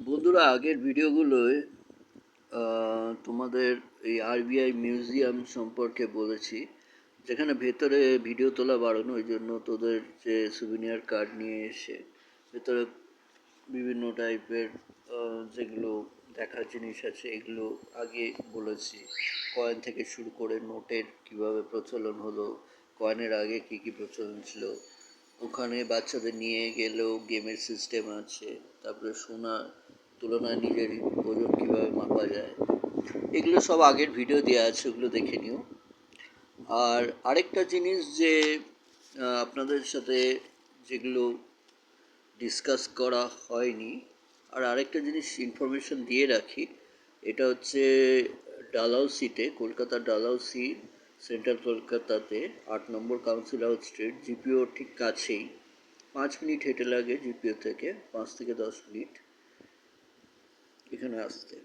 বন্ধুরা, আগের ভিডিওগুলোয় তোমাদের এই আরবিআই মিউজিয়াম সম্পর্কে বলেছি, যেখানে ভেতরে ভিডিও তোলা বাড়ানো, ওই জন্য তোদের যে সুভিনিয়ার কার্ড নিয়ে এসে ভেতরে বিভিন্ন টাইপের যেগুলো দেখার জিনিস আছে এগুলো আগে বলেছি। কয়েন থেকে শুরু করে নোটের কিভাবে প্রচলন হলো, কয়েনের আগে কি কি প্রচলন ছিল, ওখানে বাচ্চাদের নিয়ে গেলেও গেমের সিস্টেম আছে, তারপরে সোনার তুলনায় নিজের ওজন কীভাবে মাপা যায়, এগুলো সব আগের ভিডিও দেওয়া আছে, ওগুলো দেখে নিও। আর আরেকটা জিনিস যে আপনাদের সাথে যেগুলো ডিসকাস করা হয়নি, আর আরেকটা জিনিস ইনফরমেশন দিয়ে রাখি, এটা হচ্ছে ডালহাউসিতে, কলকাতার ডালহাউসি, সেন্ট্রাল কলকাতাতে 8 নম্বর কাউন্সিল হাউস স্ট্রিট, জিপিও ঠিক কাছেই। 5 মিনিট হেঁটে লাগে জিপিও থেকে, 5 থেকে 10 মিনিট এখানে আসতে।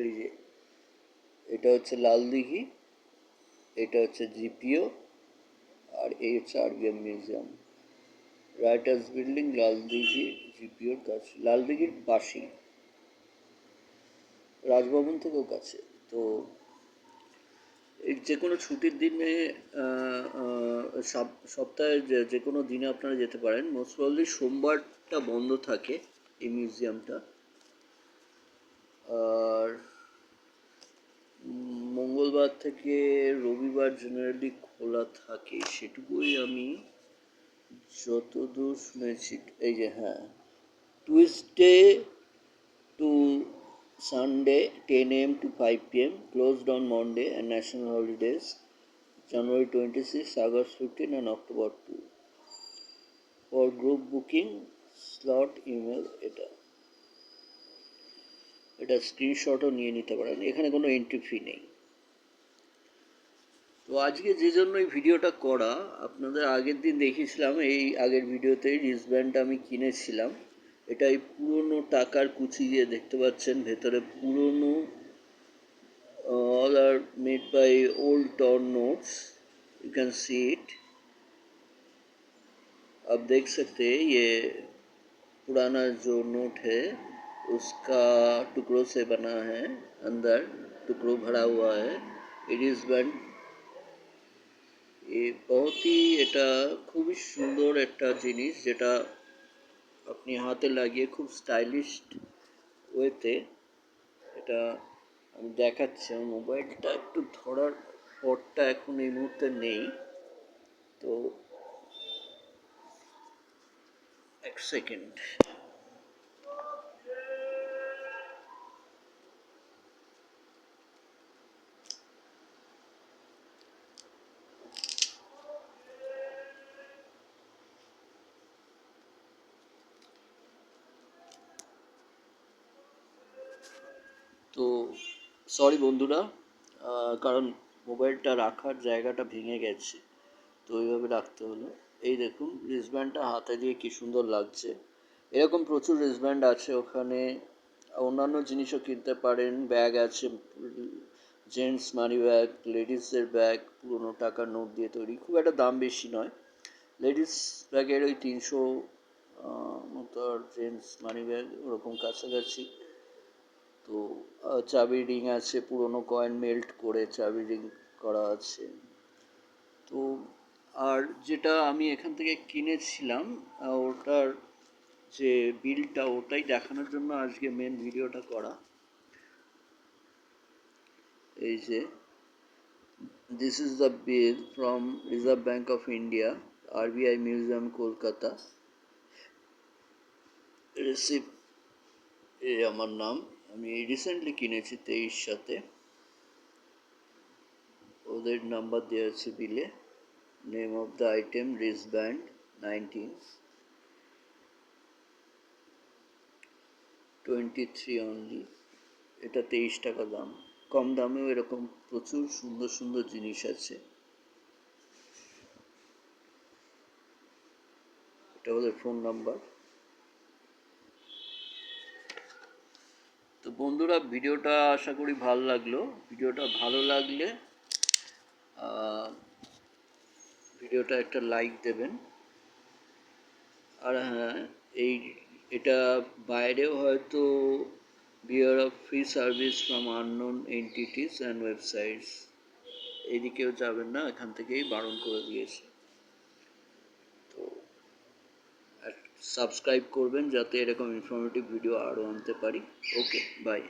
এই যে এটা হচ্ছে লালদিঘি, এটা হচ্ছে জিপিও, আর এই হচ্ছে RBI museum. Writers building, Laldighi, জিপিওর কাছে, লালদিঘির পাশেই, রাজভবন থেকেও কাছে। তো এই যে কোনো ছুটির দিনে সপ্তাহে যে কোনো দিনে আপনারা যেতে পারেন। মোস্ট প্রবাবলি সোমবারটা বন্ধ থাকে এই মিউজিয়ামটা, আর মঙ্গলবার থেকে রবিবার জেনারেলি খোলা থাকে, সেটুকুই আমি যতদূর শুনেছি। এই যে হ্যাঁ, Tuesday two Sunday 10 a.m. to 5 p.m. closed on Monday and national holidays January 26, August 15 and October 2. For group booking slot email এটা স্ক্রিনশটও নিয়ে নিতে পারেন, এখানে কোনো এন্ট্রি ফি নেই। তো আজকে যে জন্য এই ভিডিওটা করা, আপনাদের আগের দিন দেখিয়েছিলাম, এই আগের ভিডিওতে রিস্টব্যান্ডটা আমি কিনেছিলাম। এটাই পুরনো টাকার কুচি দিয়ে দেখতে পাচ্ছেন, ভেতরে পুরনো all are made by old torn notes, you can see it। आप देख सकते हैं ये पुराना जो नोट है उसका टुकड़ों से बना है, अंदर टुकड़ों भरा हुआ है। रिस्टबैंड ये बहुत ही এটা খুবই সুন্দর একটা জিনিস, যেটা আপনি হাতে লাগিয়ে খুব স্টাইলিশ ওয়েতে, এটা আমি দেখাচ্ছি। আমার মোবাইলটা একটু ধরার পরটা এখন এই মুহূর্তে নেই, তো এক সেকেন্ড। তো সরি বন্ধুরা, কারণ মোবাইলটা রাখার জায়গাটা ভেঙে গেছে, তো ওইভাবে রাখতে হলো। এই দেখুন রিস্টব্যান্ডটা হাতে দিয়ে কি সুন্দর লাগছে। এরকম প্রচুর রিস্টব্যান্ড আছে ওখানে, অন্যান্য জিনিসও কিনতে পারেন। ব্যাগ আছে, জেন্টস মানি ব্যাগ, লেডিসের ব্যাগ, পুরোনো টাকার নোট দিয়ে তৈরি, খুব একটা দাম বেশি নয়। লেডিস ব্যাগের ওই 300 মতো, আর জেন্টস মানি ব্যাগ ওরকম কাছাকাছি। তো চাবি রিং আছে, পুরোনো কয়েন মেল্ট করে চাবি রিং করা আছে। তো আর যেটা আমি এখান থেকে কিনেছিলাম, ওটার যে বিলটা, ওটাই দেখানোর জন্য আজকে মেন ভিডিওটা করা। এই যে this is the bill from reserve bank of India, RBI museum, Kolkata. Receipt এই আমার নাম, আমি রিসেন্টলি কিনেছি 23 সাথে। ওদের নাম্বার দেওয়া আছে বিলে। Name of the item wristband 1923 only. এটা 23 টাকা দাম। কম দামেও এরকম প্রচুর সুন্দর সুন্দর জিনিস আছে। এটা ওদের ফোন নাম্বার। তো বন্ধুরা, ভিডিওটা আশা করি ভালো লাগলো। ভিডিওটা ভালো লাগলে ভিডিওটা একটা লাইক দেবেন। আর হ্যাঁ, এটা বাইরেও হয়তো beware of free service from unknown entities and websites, এদিকেও যাবেন না, এখান থেকেই বারণ করে দিয়েছে। তো সাবস্ক্রাইব করবেন যাতে এরকম ইনফরমেটিভ ভিডিও আরও আনতে পারি। ওকে, বাই।